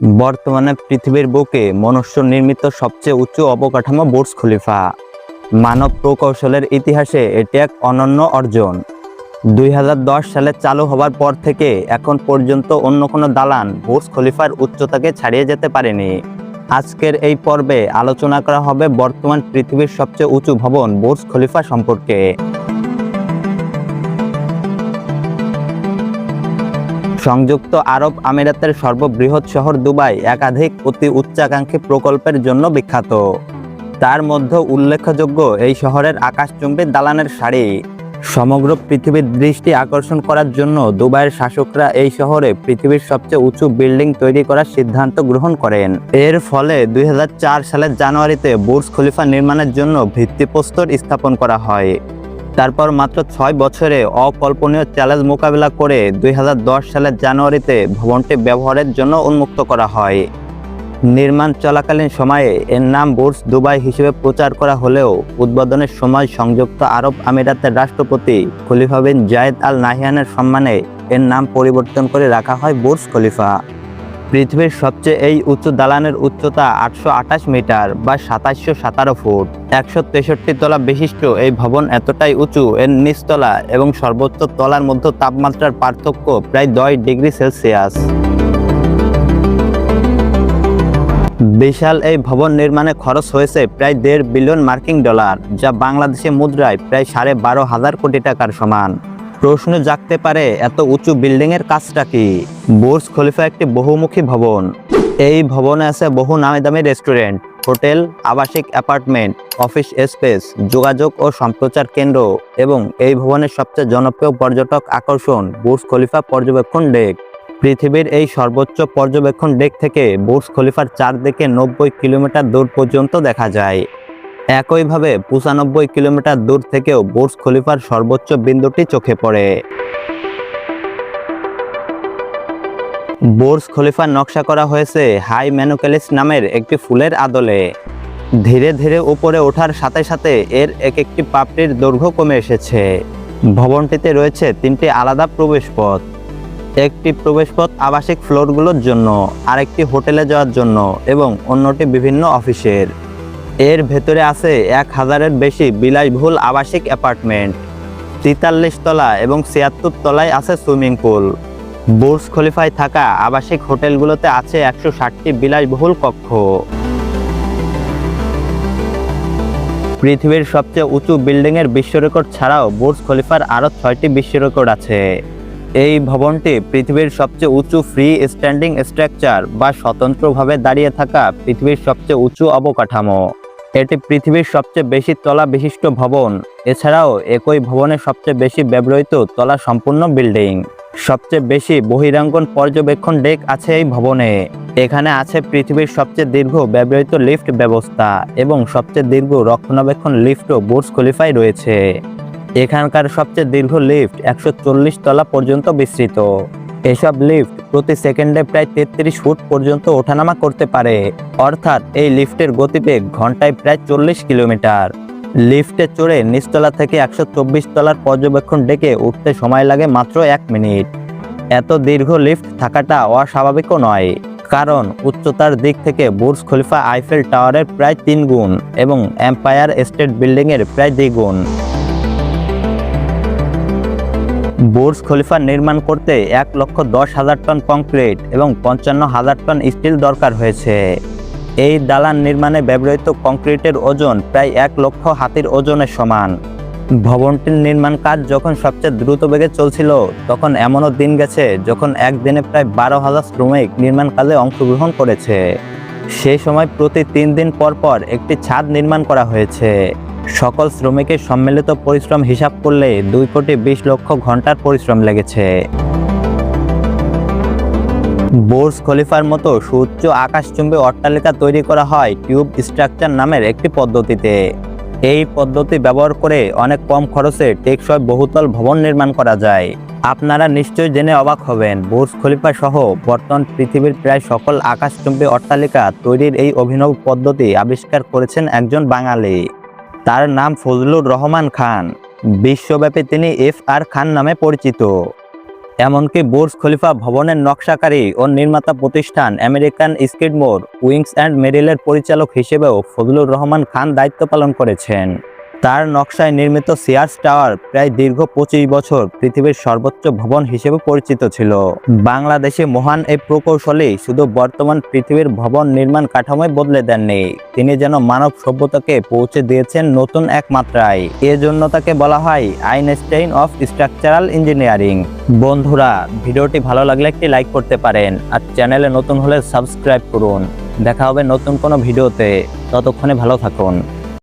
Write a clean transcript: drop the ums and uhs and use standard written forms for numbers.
বর্তমানে পৃথিবীর বুকে মনুষ্য নির্মিত সবচেয়ে উঁচু অবকাঠামো বুর্জ খলিফা। মানব প্রকৌশলের ইতিহাসে এটি এক অনন্য অর্জন। 2010 সালে চালু হবার পর থেকে এখন পর্যন্ত অন্য কোনো দালান বুর্জ খলিফার উচ্চতাকে ছাড়িয়ে যেতে পারেনি। আজকের এই পর্বে আলোচনা করা হবে বর্তমান পৃথিবীর সবচেয়ে উঁচু ভবন বুর্জ খলিফা সম্পর্কে। সংযুক্ত আরব আমিরাতের সর্ববৃহৎ শহর দুবাই একাধিক অতি উচ্চাকাঙ্ক্ষী প্রকল্পের জন্য বিখ্যাত। তার মধ্যে উল্লেখযোগ্য এই শহরের আকাশচুম্বী দালানের সারি। সমগ্র পৃথিবীর দৃষ্টি আকর্ষণ করার জন্য দুবাইয়ের শাসকরা এই শহরে পৃথিবীর সবচেয়ে উঁচু বিল্ডিং তৈরি করার সিদ্ধান্ত গ্রহণ করেন। এর ফলে 2004 সালের জানুয়ারিতে বুর্জ খলিফা নির্মাণের জন্য ভিত্তিপ্রস্তর স্থাপন করা হয়। তারপর মাত্র 6 বছরে অকল্পনীয় চ্যালেঞ্জ মোকাবিলা করে 2010 সালের জানুয়ারিতে ভবনটি ব্যবহারের জন্য উন্মুক্ত করা হয়। নির্মাণ চলাকালীন সময়ে এর নাম বুর্জ দুবাই হিসেবে প্রচার করা হলেও উদ্বোধনের সময় সংযুক্ত আরব আমিরাতের রাষ্ট্রপতি খলিফা বিন জায়েদ আল নাহিয়ানের সম্মানে এর নাম পরিবর্তন করে রাখা হয় বুর্জ খলিফা। পৃথিবীর সবচেয়ে এই উঁচু দালানের উচ্চতা 828 মিটার বা 2717 ফুট। 163 তলা বিশিষ্ট এই ভবন এতটাই উঁচু, এর নিচতলা এবং সর্বোচ্চ তলার মধ্যে তাপমাত্রার পার্থক্য প্রায় 10 ডিগ্রি সেলসিয়াস। বিশাল এই ভবন নির্মাণে খরচ হয়েছে প্রায় $1.5 বিলিয়ন মার্কিন ডলার, যা বাংলাদেশি মুদ্রায় প্রায় 12,500 কোটি টাকার সমান। প্রশ্ন জাগতে পারে, এত উঁচু বিল্ডিং এর কাজটা কি? বুর্জ খলিফা একটি বহুমুখী ভবন। এই ভবনে আছে বহু নামিদামি রেস্টুরেন্ট, হোটেল, আবাসিক অ্যাপার্টমেন্ট, অফিস স্পেস, যোগাযোগ ও সম্প্রচার কেন্দ্র এবং এই ভবনের সবচেয়ে জনপ্রিয় পর্যটক আকর্ষণ বুর্জ খলিফা পর্যবেক্ষণ ডেক। পৃথিবীর এই সর্বোচ্চ পর্যবেক্ষণ ডেক থেকে বুর্জ খলিফার চারদিকে 90 কিলোমিটার দূর পর্যন্ত দেখা যায়। একইভাবে 95 কিলোমিটার দূর থেকেও বুর্জ খলিফার সর্বোচ্চ বিন্দুটি চোখে পড়ে। বুর্জ খলিফার নকশা করা হয়েছে হাই ম্যানুকেলিস নামের একটি ফুলের আদলে। ধীরে ধীরে উপরে ওঠার সাথে সাথে এর এক একটি পাপড়ির দৈর্ঘ্য কমে এসেছে। ভবনটিতে রয়েছে 3টি আলাদা প্রবেশপথ। একটি প্রবেশপথ আবাসিক ফ্লোরগুলোর জন্য, আরেকটি হোটেলে যাওয়ার জন্য এবং অন্যটি বিভিন্ন অফিসের। এর ভেতরে আছে 1000-এর বেশি বিলাসবহুল আবাসিক অ্যাপার্টমেন্ট। 43 তলা এবং 76 তলায় আছে সুইমিং পুল। বুর্জ খলিফায় থাকা আবাসিক হোটেলগুলোতে আছে 160টি বিলাসবহুল কক্ষ। পৃথিবীর সবচেয়ে উঁচু বিল্ডিং এর বিশ্ব রেকর্ড ছাড়াও বুর্জ খলিফার আরও 6টি বিশ্ব রেকর্ড আছে। এই ভবনটি পৃথিবীর সবচেয়ে উঁচু ফ্রি স্ট্যান্ডিং স্ট্রাকচার বা স্বতন্ত্রভাবে দাঁড়িয়ে থাকা পৃথিবীর সবচেয়ে উঁচু অবকাঠামো। এটি পৃথিবীর সবচেয়ে বেশি তলা বিশিষ্ট ভবন। এছাড়াও একই ভবনের সবচেয়ে বেশি ব্যবহৃত তলা সম্পূর্ণ বিল্ডিং। সবচেয়ে বেশি বহিরাঙ্গন পর্যবেক্ষণ ডেক আছে এই ভবনে। এখানে আছে পৃথিবীর সবচেয়ে দীর্ঘ ব্যবহৃত লিফট ব্যবস্থা এবং সবচেয়ে দীর্ঘ রক্ষণাবেক্ষণ লিফটও বুর্জ খলিফায় রয়েছে। এখানকার সবচেয়ে দীর্ঘ লিফট 140 তলা পর্যন্ত বিস্তৃত। এসব লিফট প্রতি সেকেন্ডে প্রায় 33 ফুট পর্যন্ত ওঠানামা করতে পারে, অর্থাৎ এই লিফটের গতিবেগ ঘন্টায় প্রায় 40 কিলোমিটার। লিফটে চড়ে নিচতলা থেকে 124 তলার পর্যবেক্ষণ ডেকে উঠতে সময় লাগে মাত্র 1 মিনিট। এত দীর্ঘ লিফট থাকাটা অস্বাভাবিকও নয়, কারণ উচ্চতার দিক থেকে বুর্জ খলিফা আইফেল টাওয়ারের প্রায় 3 গুণ এবং এম্পায়ার স্টেট বিল্ডিং এর প্রায় 2 গুণ। বুর্জ খলিফা নির্মাণ করতে 1,10,000 টন কংক্রিট এবং 55,000 টন স্টিল দরকার হয়েছে। এই দালান নির্মাণে ব্যবহৃত কংক্রিটের ওজন প্রায় 1 লক্ষ হাতির ওজনের সমান। ভবনটির নির্মাণ কাজ যখন সবচেয়ে দ্রুত বেগে চলছিল, তখন এমনও দিন গেছে যখন একদিনে প্রায় 12,000 শ্রমিক নির্মাণ কাজে অংশগ্রহণ করেছে। সেই সময় প্রতি 3 দিন পর পর একটি ছাদ নির্মাণ করা হয়েছে। সকল শ্রমিকের সম্মিলিত পরিশ্রম হিসাব করলে 2,20,00,000 ঘন্টার পরিশ্রম লেগেছে। বুর্জ খলিফার মতো সুউচ্চ আকাশচুম্বী অট্টালিকা তৈরি করা হয় টিউব স্ট্রাকচার নামের একটি পদ্ধতিতে। এই পদ্ধতি ব্যবহার করে অনেক কম খরচে টেকসই বহুতল ভবন নির্মাণ করা যায়। আপনারা নিশ্চয়ই জেনে অবাক হবেন, বুর্জ খলিফা সহ বর্তমান পৃথিবীর প্রায় সকল আকাশচুম্বী অট্টালিকা তৈরির এই অভিনব পদ্ধতি আবিষ্কার করেছেন একজন বাঙালি। তার নাম ফজলুর রহমান খান। বিশ্বব্যাপী তিনি FR খান নামে পরিচিত। এমনকি বুর্জ খলিফা ভবনের নকশাকারী ও নির্মাতা প্রতিষ্ঠান আমেরিকান স্কিডমোর উইংস অ্যান্ড মেরিলের পরিচালক হিসেবেও ফজলুর রহমান খান দায়িত্ব পালন করেছেন। তার নকশায় নির্মিত সিয়ার্স টাওয়ার প্রায় দীর্ঘ 25 বছর পৃথিবীর সর্বোচ্চ ভবন হিসেবে পরিচিত ছিল। বাংলাদেশে মহান এই প্রকৌশলী শুধু বর্তমান পৃথিবীর ভবন নির্মাণ কাঠামোয় বদলে দেননি, তিনি যেন মানব সভ্যতাকে পৌঁছে দিয়েছেন নতুন এক মাত্রায়। এজন্য তাকে বলা হয় আইনস্টাইন অফ স্ট্রাকচারাল ইঞ্জিনিয়ারিং। বন্ধুরা, ভিডিওটি ভালো লাগলে একটি লাইক করতে পারেন আর চ্যানেলে নতুন হলে সাবস্ক্রাইব করুন। দেখা হবে নতুন কোনো ভিডিওতে, ততক্ষণে ভালো থাকুন।